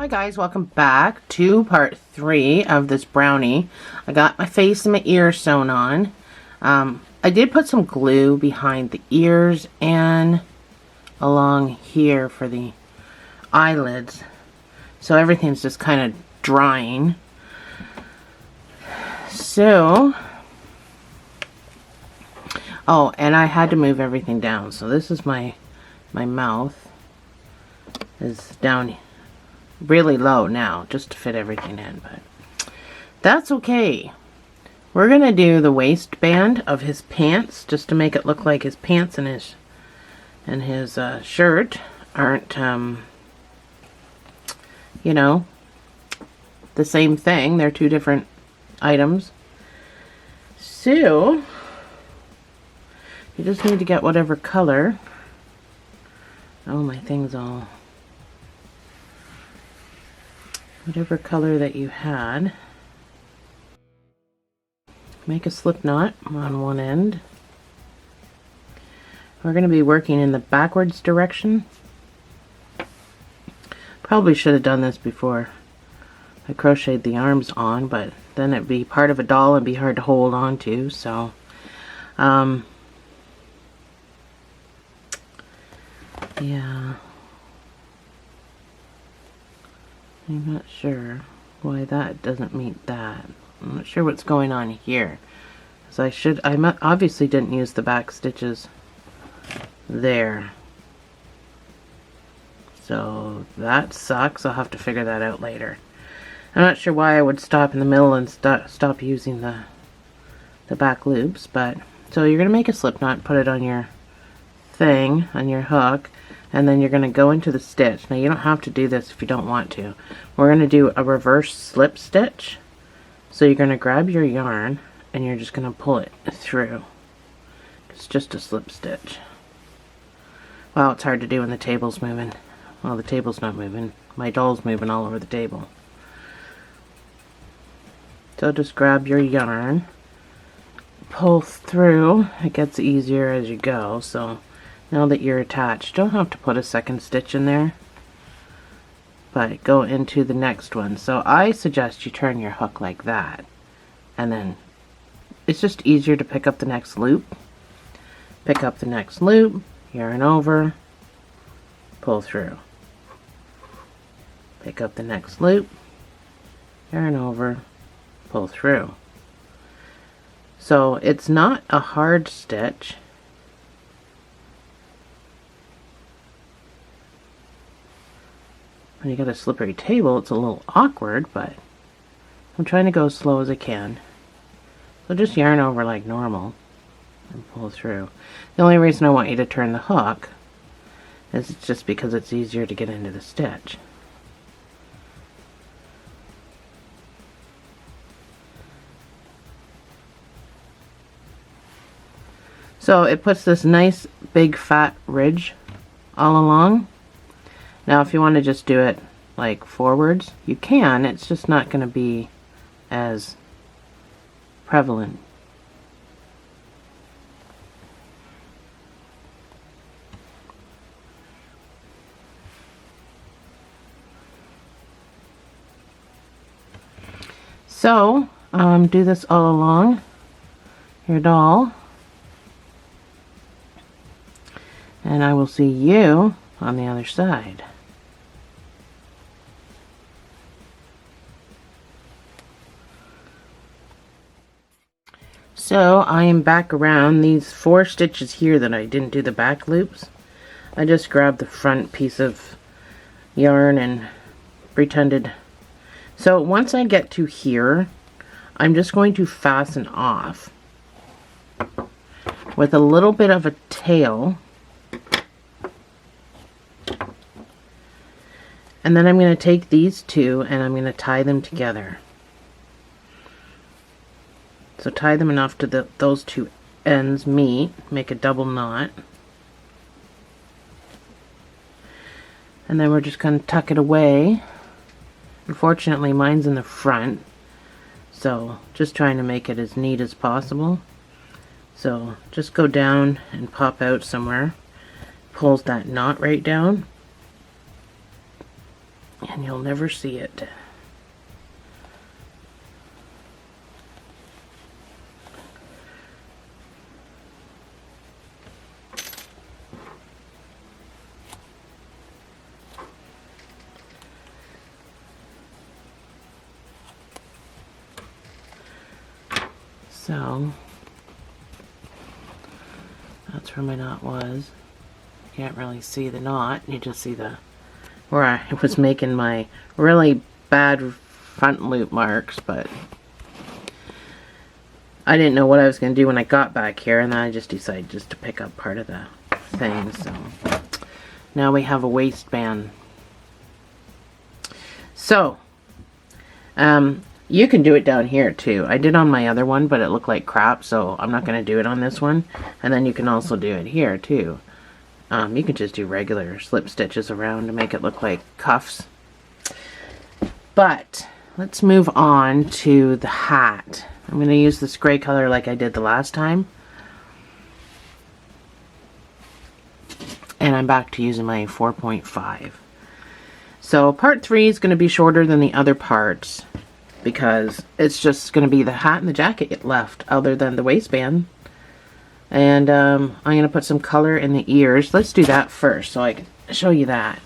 Hi guys, welcome back to part 3 of this brownie. I got my face and my ears sewn on. I did put some glue behind the ears and along here for the eyelids. So everything's just kind of drying. So, oh, and I had to move everything down. So this is my mouth is down really low now just to fit everything in, but that's okay. We're gonna do the waistband of his pants just to make it look like his pants and his shirt aren't you know, the same thing. They're two different items. So you just need to get whatever color. Oh, my thing's all, whatever color that you had. Make a slip knot on one end. We're going to be working in the backwards direction. Probably should have done this before I crocheted the arms on, but then it'd be part of a doll and be hard to hold on to, so yeah, I'm not sure why that doesn't meet that. I'm not sure what's going on here. So I obviously didn't use the back stitches there. So that sucks. I'll have to figure that out later. I'm not sure why I would stop in the middle and stop using the back loops, but so you're going to make a slip knot, put it on your thing, on your hook, and then you're going to go into the stitch. Now you don't have to do this if you don't want to. We're going to do a reverse slip stitch. So you're going to grab your yarn and you're just going to pull it through. It's just a slip stitch. Well, it's hard to do when the table's moving. Well, the table's not moving. My doll's moving all over the table. So just grab your yarn, pull through. It gets easier as you go. So now that you're attached, don't have to put a second stitch in there, but go into the next one. So I suggest you turn your hook like that, and then it's just easier to pick up the next loop. Pick up the next loop, yarn over, pull through. Pick up the next loop, yarn over, pull through. So it's not a hard stitch. When you got a slippery table, it's a little awkward, but I'm trying to go as slow as I can. So just yarn over like normal and pull through. The only reason I want you to turn the hook is just because it's easier to get into the stitch. So it puts this nice big fat ridge all along. Now if you want to just do it like forwards, you can. It's just not going to be as prevalent. So do this all along your doll, and I will see you on the other side. So I am back around these 4 stitches here that I didn't do the back loops. I just grabbed the front piece of yarn and pretended. So once I get to here, I'm just going to fasten off with a little bit of a tail. And then I'm going to take these two and I'm going to tie them together. So tie them enough to those two ends meet, make a double knot. And then we're just going to tuck it away. Unfortunately, mine's in the front, so just trying to make it as neat as possible. So just go down and pop out somewhere. Pulls that knot right down. and you'll never see it. So that's where my knot was. You can't really see the knot, you just see the where I was making my really bad front loop marks, but I didn't know what I was going to do when I got back here, and then I just decided just to pick up part of the thing. So now we have a waistband. So you can do it down here too. I did on my other one, but it looked like crap, so I'm not going to do it on this one. And then you can also do it here too. You can just do regular slip stitches around to make it look like cuffs. But let's move on to the hat. I'm going to use this gray color like I did the last time. And I'm back to using my 4.5. So part 3 is going to be shorter than the other parts, because it's just going to be the hat and the jacket left, other than the waistband. And I'm going to put some color in the ears. Let's do that first so I can show you that.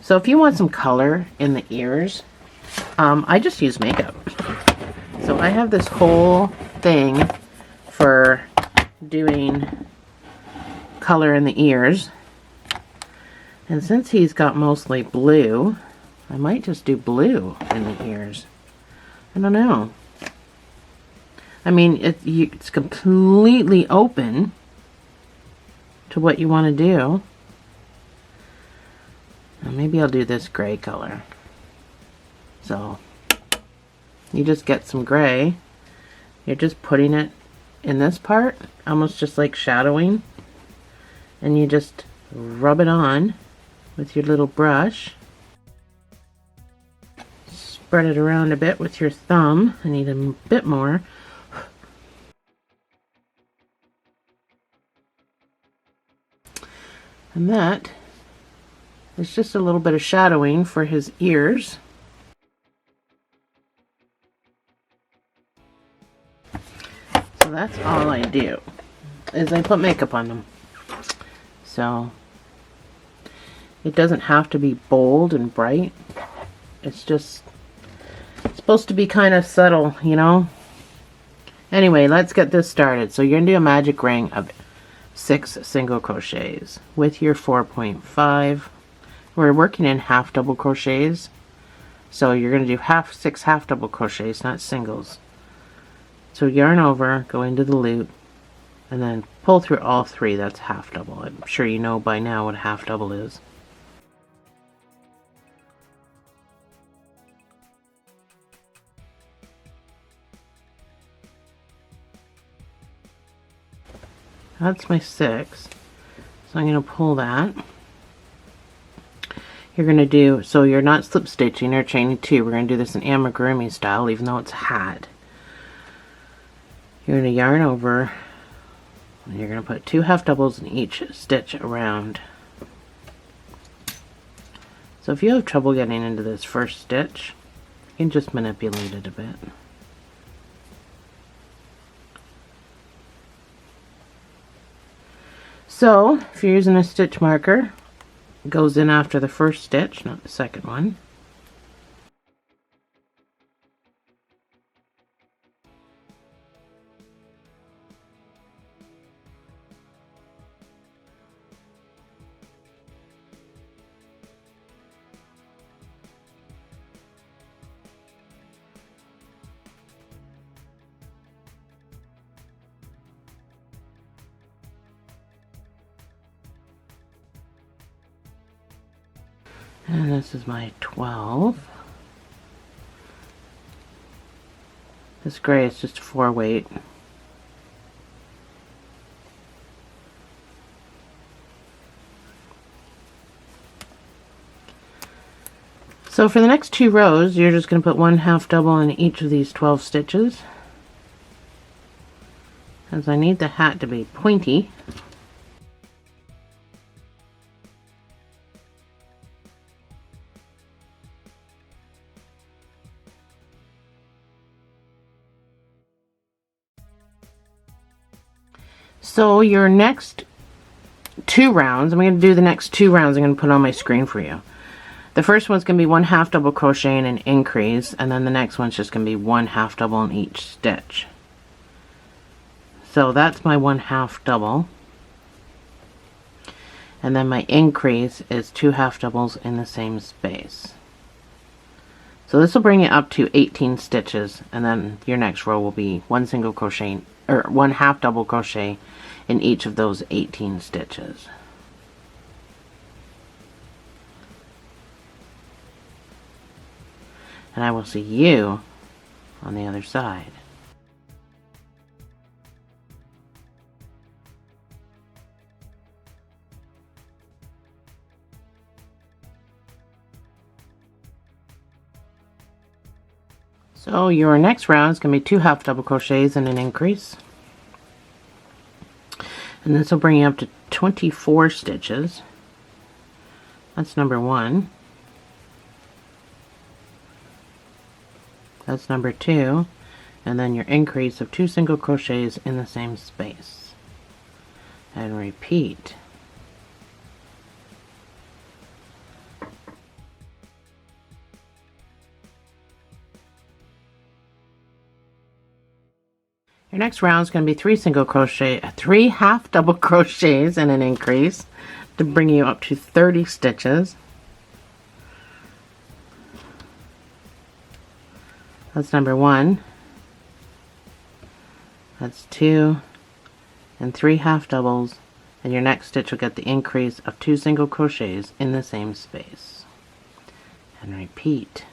So if you want some color in the ears, I just use makeup. So I have this whole thing for doing color in the ears. And since he's got mostly blue, I might just do blue in the ears. I don't know. I mean, it's completely open to what you want to do. Now maybe I'll do this gray color. So you just get some gray. You're just putting it in this part, almost just like shadowing. And you just rub it on with your little brush. Spread it around a bit with your thumb. I need a bit more. And that is just a little bit of shadowing for his ears. So that's all I do, is I put makeup on them. So it doesn't have to be bold and bright. It's just supposed to be kind of subtle, you know? Anyway, let's get this started. So you're going to do a magic ring of 6 single crochets with your 4.5. We're working in half double crochets, so you're going to do 6 half double crochets, not singles. So yarn over, go into the loop, and then pull through all 3. That's half double. I'm sure you know by now what a half double is. That's my 6. So I'm going to pull that. You're going to do, so you're not slip stitching or chaining 2. We're going to do this in amigurumi style, even though it's a hat. You're going to yarn over, and you're going to put 2 half doubles in each stitch around. So if you have trouble getting into this first stitch, you can just manipulate it a bit. So if you're using a stitch marker, it goes in after the first stitch, not the second one. And this is my 12. This gray is just a 4 weight. So for the next 2 rows, you're just going to put 1 half double in each of these 12 stitches. As I need the hat to be pointy. So your next 2 rounds, I'm going to do the next 2 rounds I'm going to put on my screen for you. The first one's going to be 1 half double crochet and an increase, and then the next one's just going to be 1 half double in each stitch. So that's my 1 half double. And then my increase is 2 half doubles in the same space. So this will bring you up to 18 stitches, and then your next row will be 1 single crochet or 1 half double crochet in each of those 18 stitches. And I will see you on the other side. So your next round is going to be 2 half double crochets and an increase. And this will bring you up to 24 stitches. That's number 1. That's number 2. And then your increase of 2 single crochets in the same space. And repeat. Your next round is going to be 3 half double crochets and an increase to bring you up to 30 stitches. That's number 1. That's 2 and 3 half doubles, and your next stitch will get the increase of 2 single crochets in the same space. And repeat.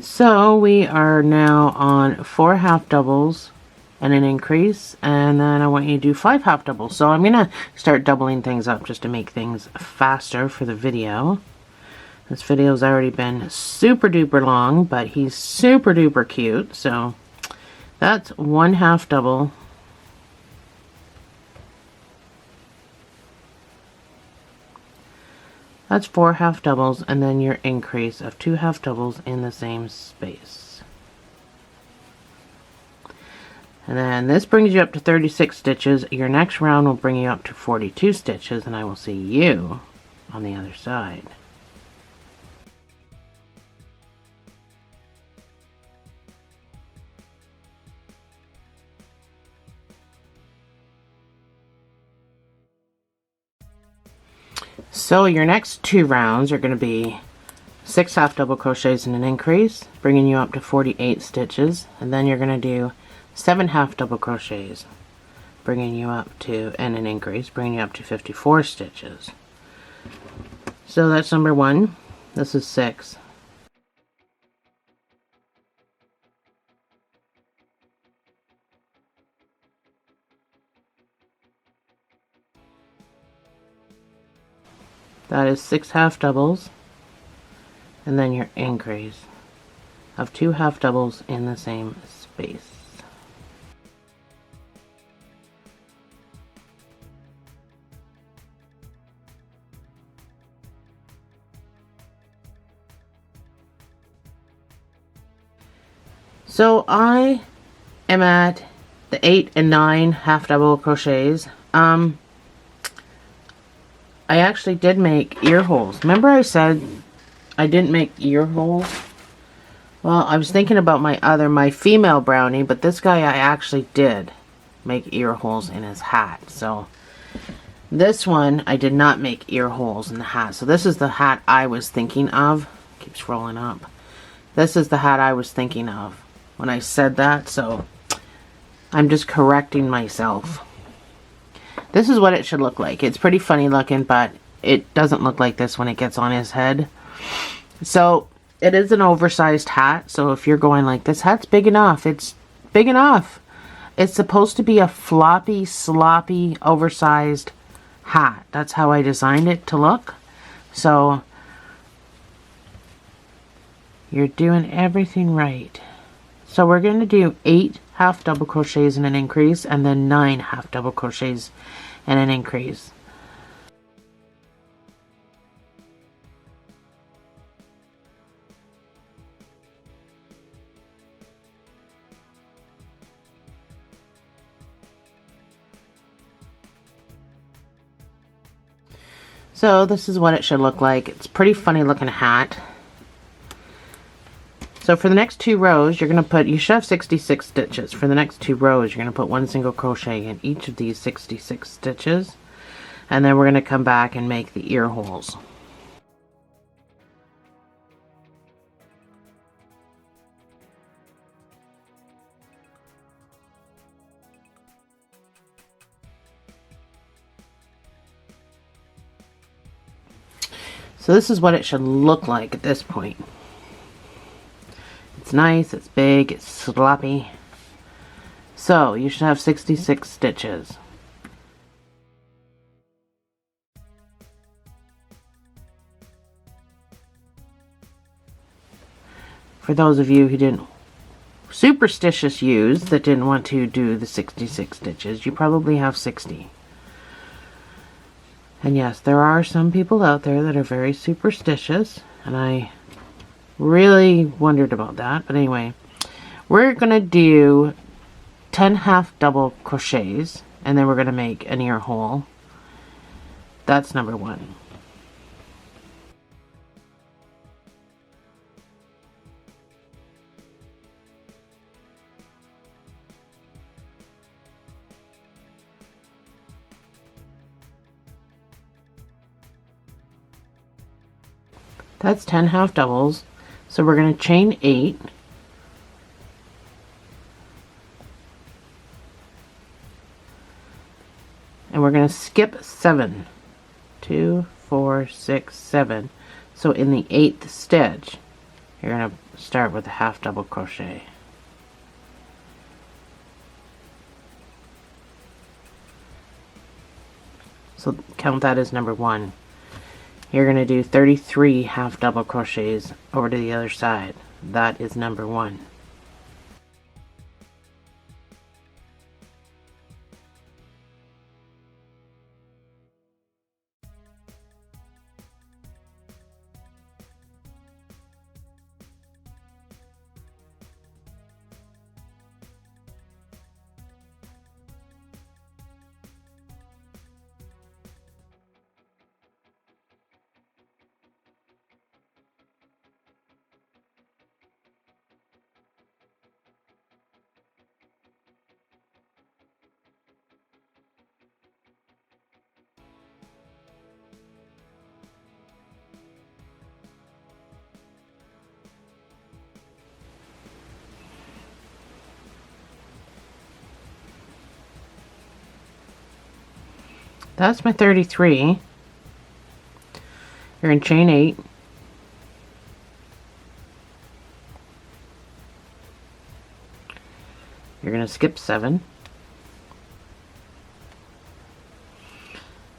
So we are now on 4 half doubles and an increase, and then I want you to do 5 half doubles. So I'm gonna start doubling things up just to make things faster for the video. This video's already been super duper long, but he's super duper cute. So that's 1 half double. That's 4 half doubles, and then your increase of 2 half doubles in the same space. And then this brings you up to 36 stitches. Your next round will bring you up to 42 stitches, and I will see you on the other side. So your next 2 rounds are going to be 6 half double crochets and an increase, bringing you up to 48 stitches, and then you're going to do 7 half double crochets, bringing you up to, and an increase, bringing you up to 54 stitches. So that's number 1. This is 6. That is 6 half doubles, and then your increase of 2 half doubles in the same space. So I am at the 8 and 9 half double crochets. I actually did make ear holes. Remember I said I didn't make ear holes? Well, I was thinking about my female brownie, but this guy I actually did make ear holes in his hat. So this one I did not make ear holes in the hat. So this is the hat I was thinking of. Keeps rolling up. This is the hat I was thinking of when I said that, so I'm just correcting myself. This is what it should look like. It's pretty funny looking, but it doesn't look like this when it gets on his head. So it is an oversized hat, so if you're going like, this hat's big enough, it's big enough. It's supposed to be a floppy, sloppy, oversized hat. That's how I designed it to look. So you're doing everything right. So we're going to do 8 half double crochets and an increase, and then 9 half double crochets and an increase. So this is what it should look like. It's a pretty funny looking hat. So for the next 2 rows, you're going to put, you should have 66 stitches. For the next 2 rows, you're going to put 1 single crochet in each of these 66 stitches. And then we're going to come back and make the ear holes. So this is what it should look like at this point. It's nice, it's big, it's sloppy. So you should have 66 stitches. For those of you who didn't superstitious use that didn't want to do the 66 stitches, you probably have 60. And yes, there are some people out there that are very superstitious, and I really wondered about that. But anyway, we're gonna do 10 half double crochets, and then we're gonna make an ear hole. That's number 1. That's 10 half doubles. So we're going to chain 8. And we're going to skip 7. 2, 4, 6, 7. So in the 8th stitch, you're going to start with a half double crochet. So count that as number 1. You're going to do 33 half double crochets over to the other side. That is number 1. That's my 33. You're in chain 8. You're going to skip 7.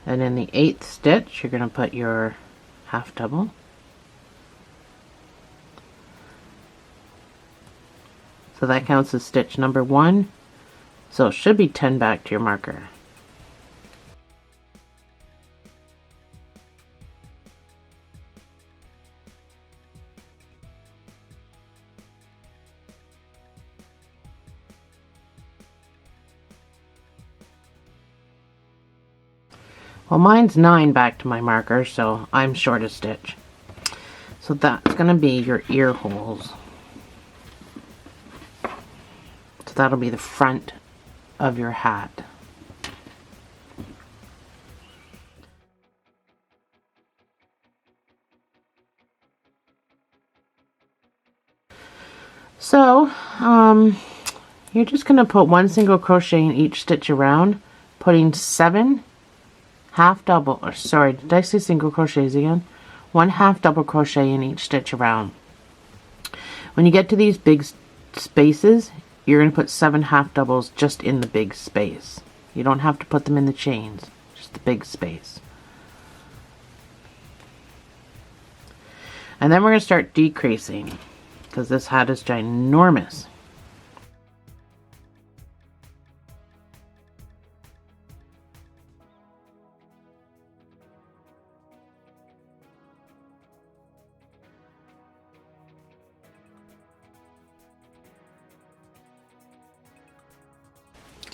And in the 8th stitch, you're going to put your half double. So that counts as stitch number 1. So it should be 10 back to your marker. Well, mine's 9 back to my marker, so I'm short a stitch. So that's going to be your ear holes. So that'll be the front of your hat. So, you're just going to put 1 single crochet in each stitch around, putting 7 half double, or sorry, did I say single crochets again? 1 half double crochet in each stitch around. When you get to these big spaces, you're going to put 7 half doubles just in the big space. You don't have to put them in the chains, just the big space. And then we're going to start decreasing, because this hat is ginormous.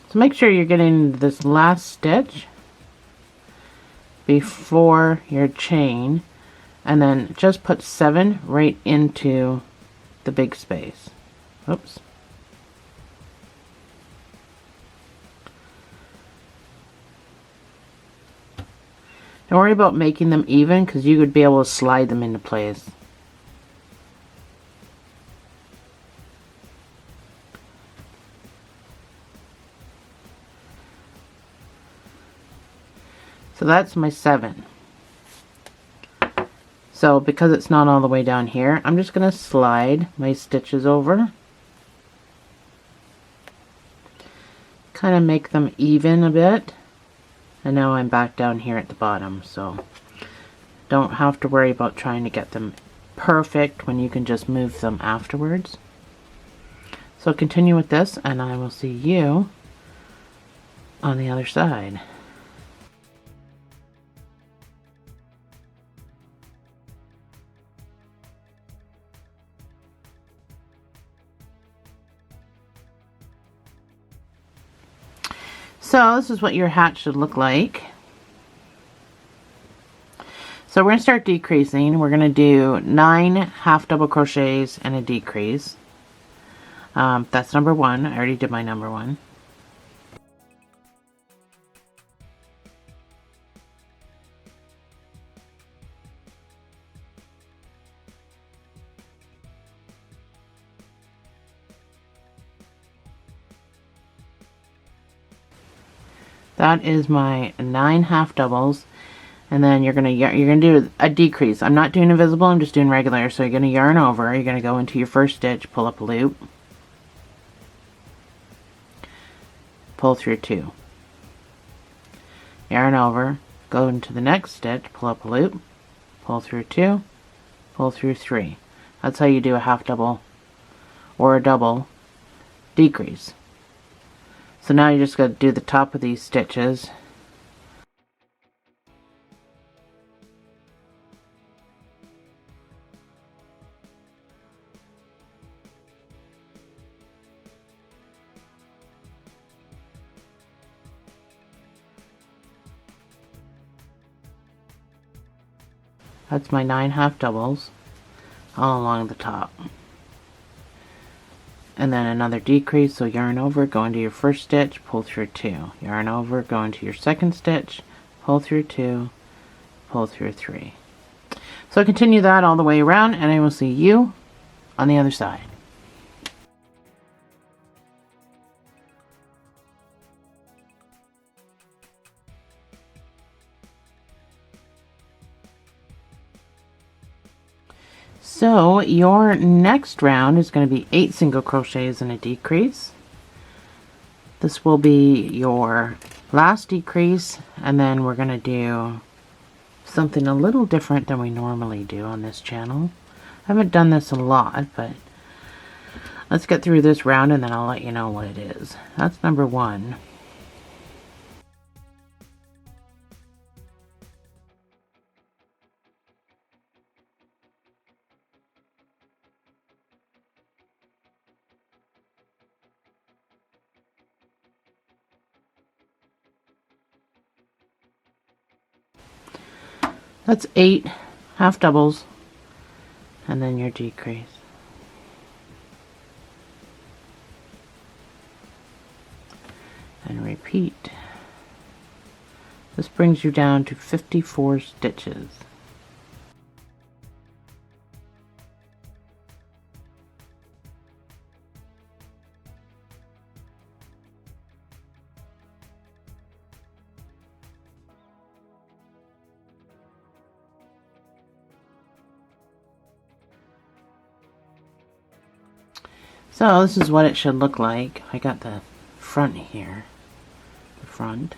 So make sure you're getting this last stitch before your chain, and then just put 7 right into the big space. Oops. Don't worry about making them even, because you would be able to slide them into place. So that's my 7. So because it's not all the way down here, I'm just going to slide my stitches over. Kind of make them even a bit. And now I'm back down here at the bottom, so don't have to worry about trying to get them perfect when you can just move them afterwards. So continue with this, and I will see you on the other side. So this is what your hat should look like. So we're going to start decreasing. We're going to do 9 half double crochets and a decrease. That's number 1. I already did my number 1. That is my 9 half doubles, and then you're gonna do a decrease. I'm not doing invisible, I'm just doing regular. So you're gonna yarn over, you're gonna go into your first stitch, pull up a loop, pull through 2, yarn over, go into the next stitch, pull up a loop, pull through 2, pull through 3. That's how you do a half double or a double decrease. So now you just got to do the top of these stitches. That's my 9 half doubles all along the top. And then another decrease, so yarn over, go into your first stitch, pull through 2. Yarn over, go into your second stitch, pull through 2, pull through 3. So continue that all the way around, and I will see you on the other side. So your next round is going to be 8 single crochets and a decrease. This will be your last decrease, and then we're going to do something a little different than we normally do on this channel. I haven't done this a lot, but let's get through this round and then I'll let you know what it is. That's number 1. That's 8 half doubles and then your decrease. And repeat. This brings you down to 54 stitches. So this is what it should look like. I got the front here. The front.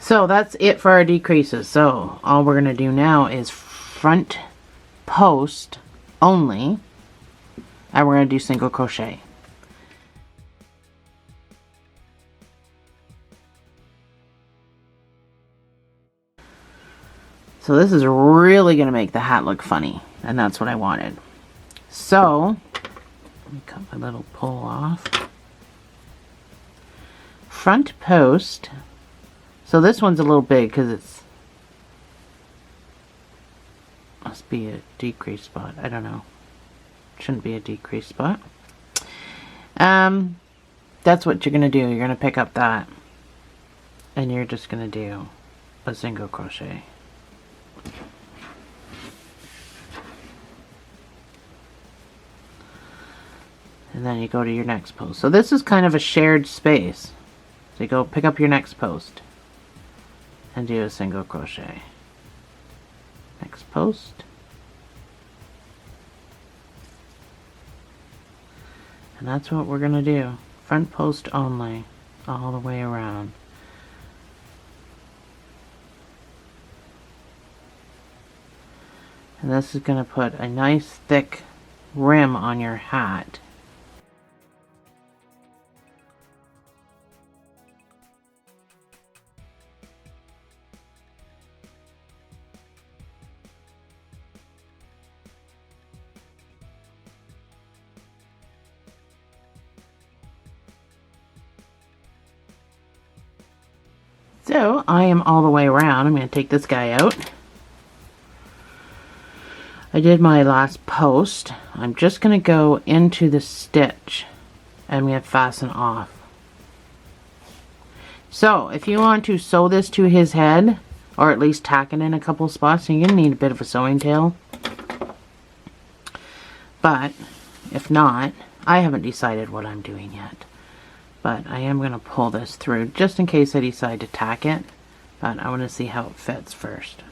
So that's it for our decreases. So all we're going to do now is front post only. And we're going to do single crochet. So this is really going to make the hat look funny. And that's what I wanted. So let me cut my little pull off. Front post So this one's a little big because it's must be a decrease spot. I don't know. Shouldn't be a decrease spot. That's what you're gonna do. You're gonna pick up that, and you're just gonna do a single crochet. And then you go to your next post. So this is kind of a shared space. So you go pick up your next post and do a single crochet. Next post. And that's what we're going to do. Front post only, all the way around. And this is going to put a nice thick rim on your hat. So I am all the way around. I'm going to take this guy out. I did my last post. I'm just going to go into the stitch and I'm going to fasten off. So if you want to sew this to his head, or at least tack it in a couple spots, you're going to need a bit of a sewing tail. But if not, I haven't decided what I'm doing yet. But I am going to pull this through just in case I decide to tack it. But I want to see how it fits first.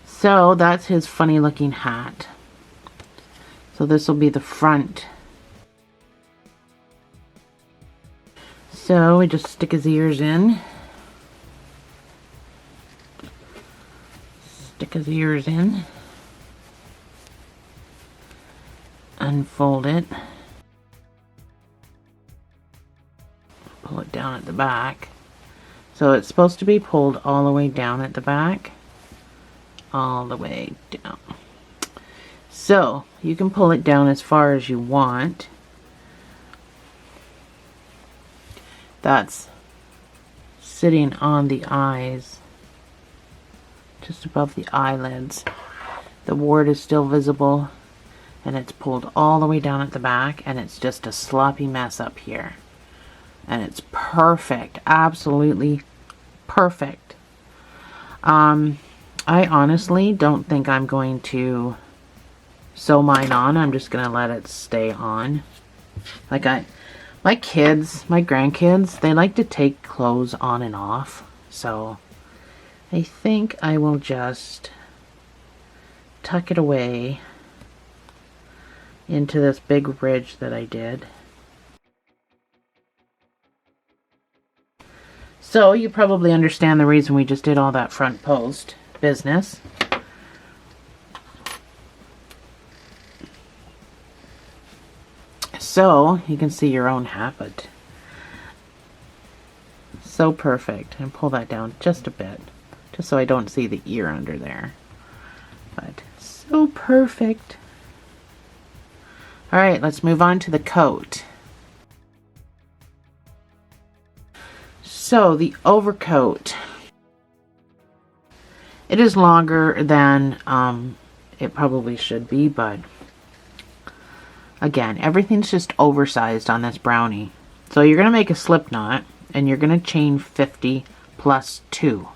So that's his funny looking hat. So this will be the front. So we just stick his ears in. Stick his ears in. Unfold it. Pull it down at the back. So it's supposed to be pulled all the way down at the back. All the way down. So you can pull it down as far as you want. That's sitting on the eyes, just above the eyelids. The wart is still visible, and it's pulled all the way down at the back, and it's just a sloppy mess up here. And it's perfect, absolutely perfect. I honestly don't think I'm going to sew mine on. I'm just gonna let it stay on. Like my kids, my grandkids, they like to take clothes on and off. So I think I will just tuck it away into this big ridge that I did. So you probably understand the reason we just did all that front post business. So you can see your own hat, but so perfect. And pull that down just a bit, just so I don't see the ear under there. But so perfect. All right, let's move on to the coat. So the overcoat, it is longer than it probably should be, but again, everything's just oversized on this brownie. So you're going to make a slip knot, and you're going to chain 50 plus 2.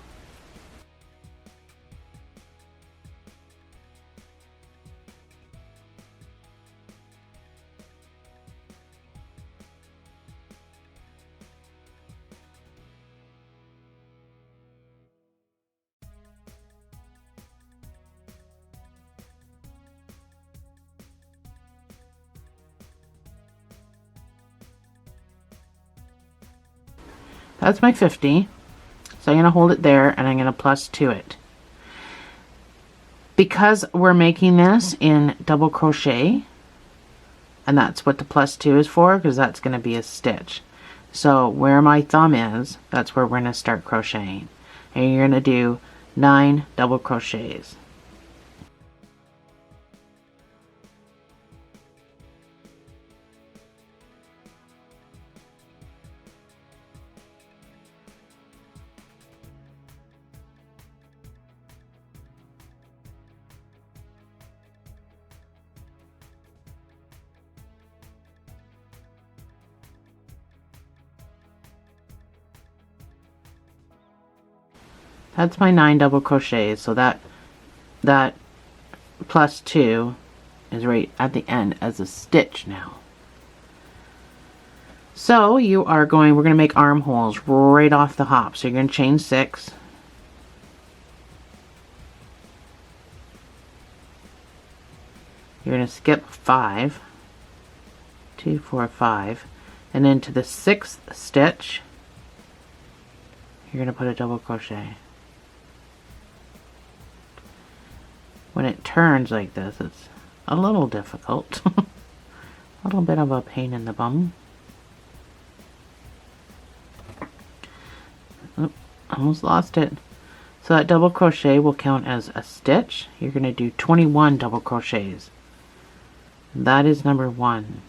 That's my 50. So I'm going to hold it there and I'm going to plus 2 it. Because we're making this in double crochet, and that's what the plus 2 is for, because that's going to be a stitch. So where my thumb is, that's where we're going to start crocheting. And you're going to do 9 double crochets. That's my 9 double crochets, so that plus 2 is right at the end as a stitch now. So we're going to make armholes right off the hop. So you're going to chain 6. You're going to skip 5, 2, 4, 5, and into the 6th stitch, you're going to put a double crochet. When it turns like this, it's a little difficult. A little bit of a pain in the bum. Oh, almost lost it. So that double crochet will count as a stitch. You're going to do 21 double crochets. That is number 1.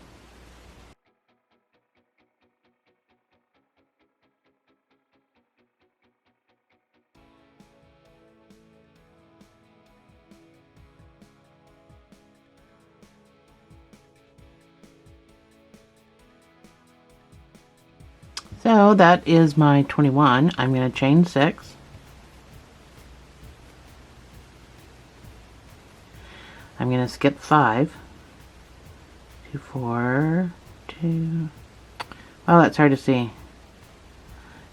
So that is my 21. I'm going to chain 6. I'm going to skip 5, 2, 4, 2. Oh, that's hard to see.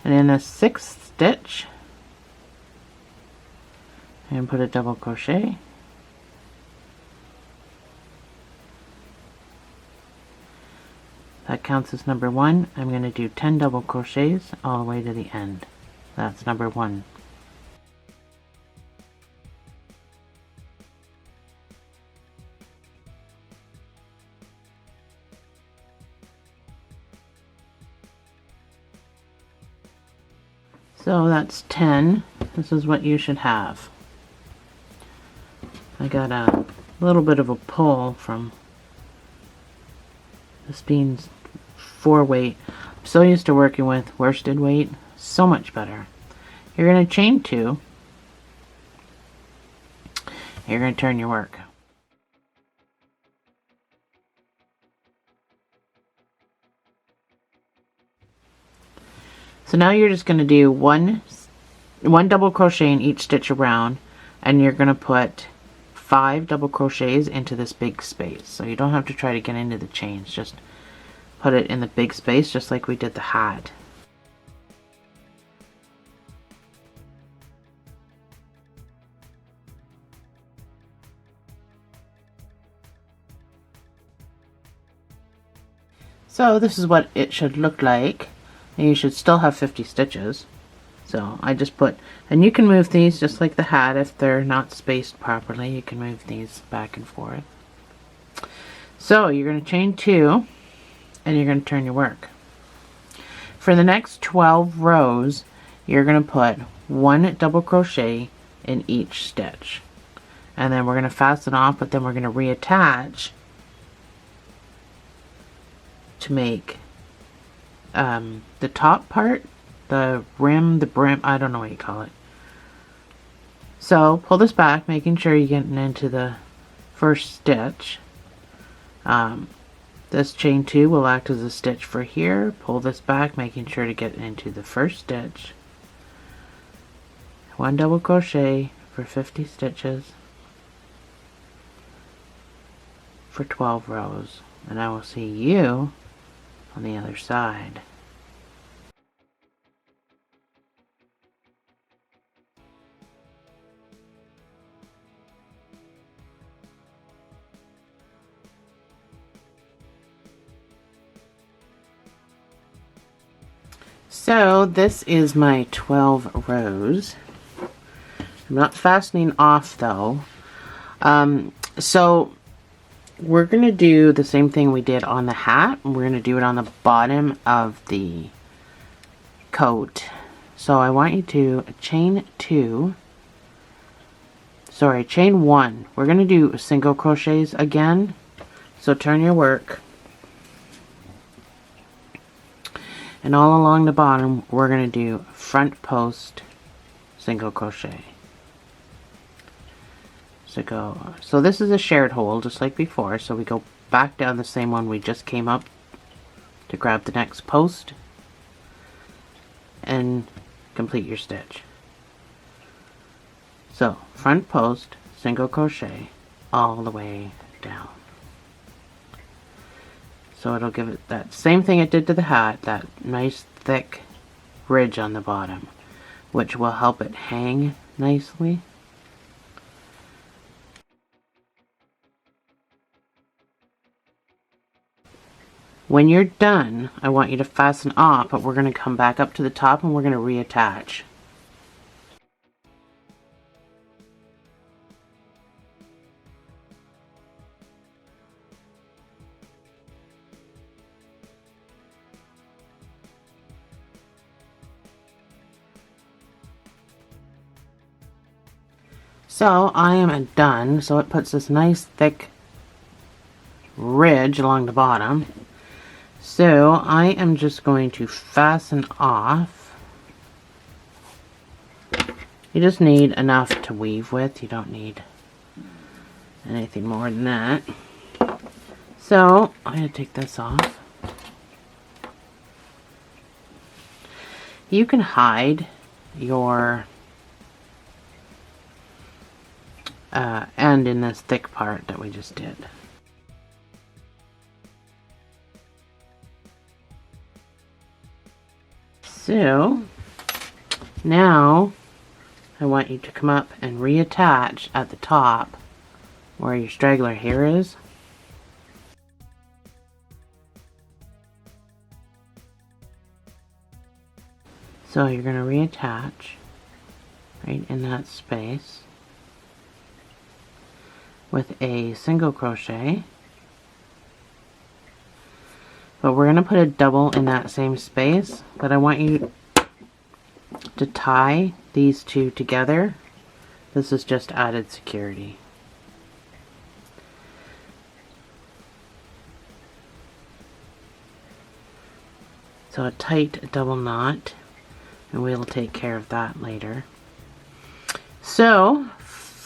And in the 6th stitch, I'm going to put a double crochet. That counts as number 1. I'm going to do 10 double crochets all the way to the end. That's number 1. So that's 10. This is what you should have. I got a little bit of a pull from this being 4 weight. I'm so used to working with worsted weight. So much better. You're going to chain 2. You're going to turn your work. So now you're just going to do one double crochet in each stitch around, and you're going to put 5 double crochets into this big space. So you don't have to try to get into the chains, just put it in the big space just like we did the hat. So this is what it should look like. And you should still have 50 stitches. So I just put, and you can move these just like the hat if they're not spaced properly. You can move these back and forth. So you're going to chain 2 and you're going to turn your work. For the next 12 rows, you're going to put 1 double crochet in each stitch. And then we're going to fasten off, but then we're going to reattach to make the top part, the rim, the brim, I don't know what you call it. So pull this back, making sure you're getting into the first stitch. This chain 2 will act as a stitch for here. Pull this back, making sure to get into the first stitch. 1 double crochet for 50 stitches for 12 rows. And I will see you on the other side. So this is my 12 rows. I'm not fastening off though. So we're going to do the same thing we did on the hat. We're going to do it on the bottom of the coat. So I want you to chain 1. We're going to do single crochets again. So turn your work. And all along the bottom, we're going to do front post single crochet. So this is a shared hole, just like before. So we go back down the same one we just came up to grab the next post and complete your stitch. So front post, single crochet all the way down. So it'll give it that same thing it did to the hat, that nice thick ridge on the bottom, which will help it hang nicely. When you're done, I want you to fasten off, but we're going to come back up to the top and we're going to reattach. So I am done, so it puts this nice thick ridge along the bottom. So I am just going to fasten off. You just need enough to weave with. You don't need anything more than that. So I'm going to take this off. You can hide your end in this thick part that we just did. So now I want you to come up and reattach at the top where your straggler here is. So you're going to reattach right in that space with a single crochet. But we're going to put a double in that same space, but I want you to tie these two together. This is just added security. So a tight double knot, and we'll take care of that later. So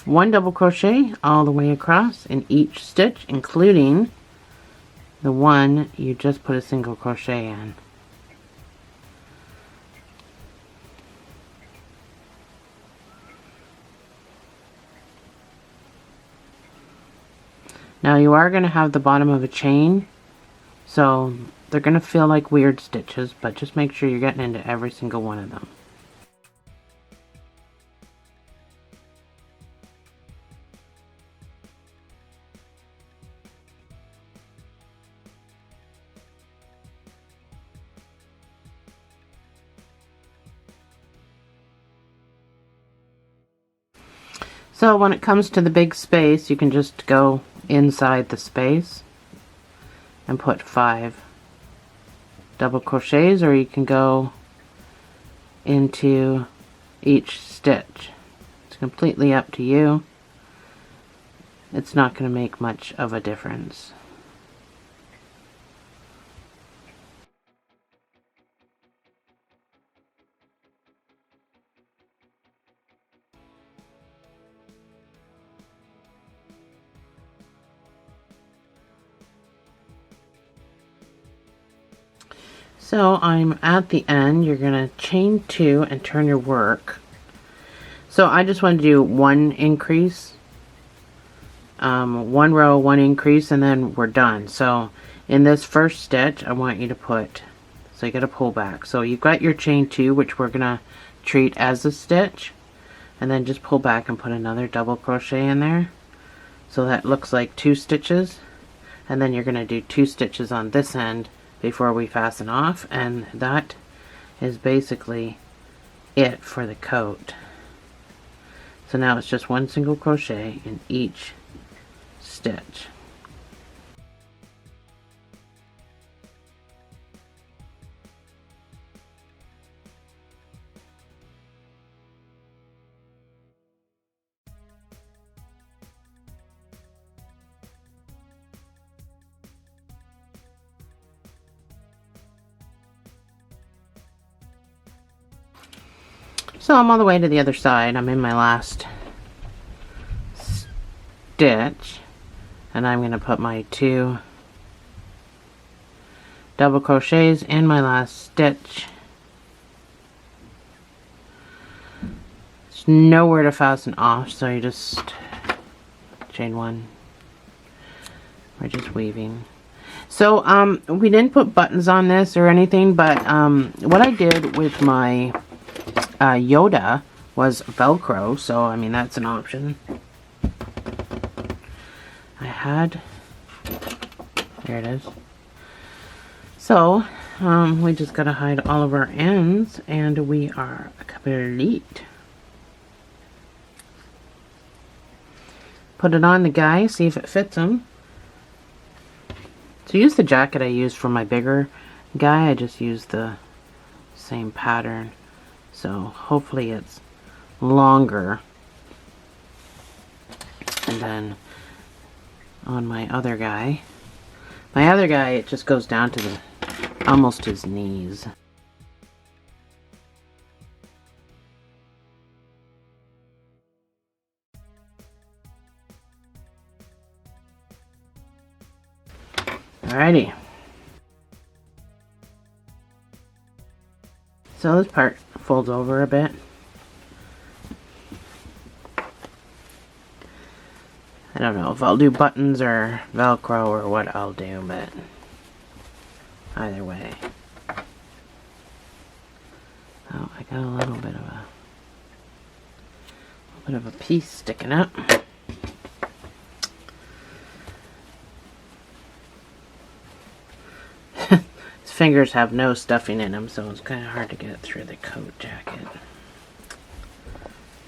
one double crochet all the way across in each stitch, including the one you just put a single crochet in. Now you are going to have the bottom of a chain, so they're going to feel like weird stitches, but just make sure you're getting into every single one of them. So when it comes to the big space, you can just go inside the space and put 5 double crochets, or you can go into each stitch. It's completely up to you. It's not going to make much of a difference. So I'm at the end. You're going to chain 2 and turn your work. So I just want to do 1 increase, 1 row, 1 increase, and then we're done. So in this first stitch, I want you to put, so you got to pull back. So you've got your chain 2, which we're going to treat as a stitch, and then just pull back and put another double crochet in there. So that looks like 2 stitches, and then you're going to do 2 stitches on this end before we fasten off, and that is basically it for the coat. So now it's just 1 single crochet in each stitch. So I'm all the way to the other side. I'm in my last stitch, and I'm going to put my 2 double crochets in my last stitch. It's There's nowhere to fasten off, so you just chain one. We're just weaving. So we didn't put buttons on this or anything, but what I did with my Yoda was Velcro, so I mean that's an option. I had, there it is. So we just gotta hide all of our ends and we are complete. Put it on the guy, see if it fits him. To use the jacket I used for my bigger guy, I just used the same pattern. So hopefully it's longer. And then on my other guy, it just goes down to the almost his knees. Alrighty. So this part folds over a bit. I don't know if I'll do buttons or Velcro or what I'll do, but either way. Oh, I got a little bit of a piece sticking up. His fingers have no stuffing in them, so it's kind of hard to get it through the coat jacket.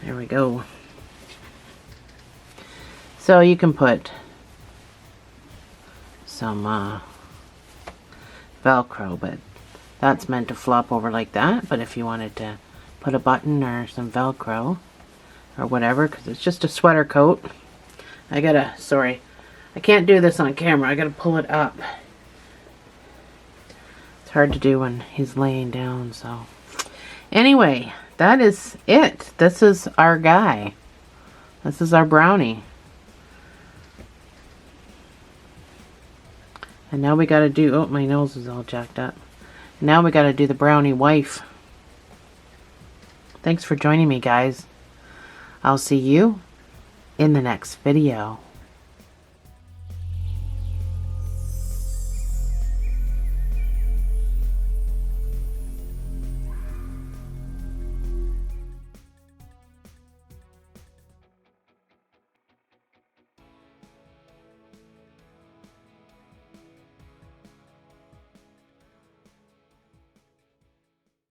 There we go. So you can put some Velcro, but that's meant to flop over like that. But if you wanted to put a button or some Velcro or whatever, because it's just a sweater coat. Sorry, I can't do this on camera. I gotta pull it up. It's hard to do when he's laying down, so. Anyway, that is it. This is our guy. This is our Brownie. And now we gotta do, oh, my nose is all jacked up. Now we gotta do the Brownie wife. Thanks for joining me, guys. I'll see you in the next video.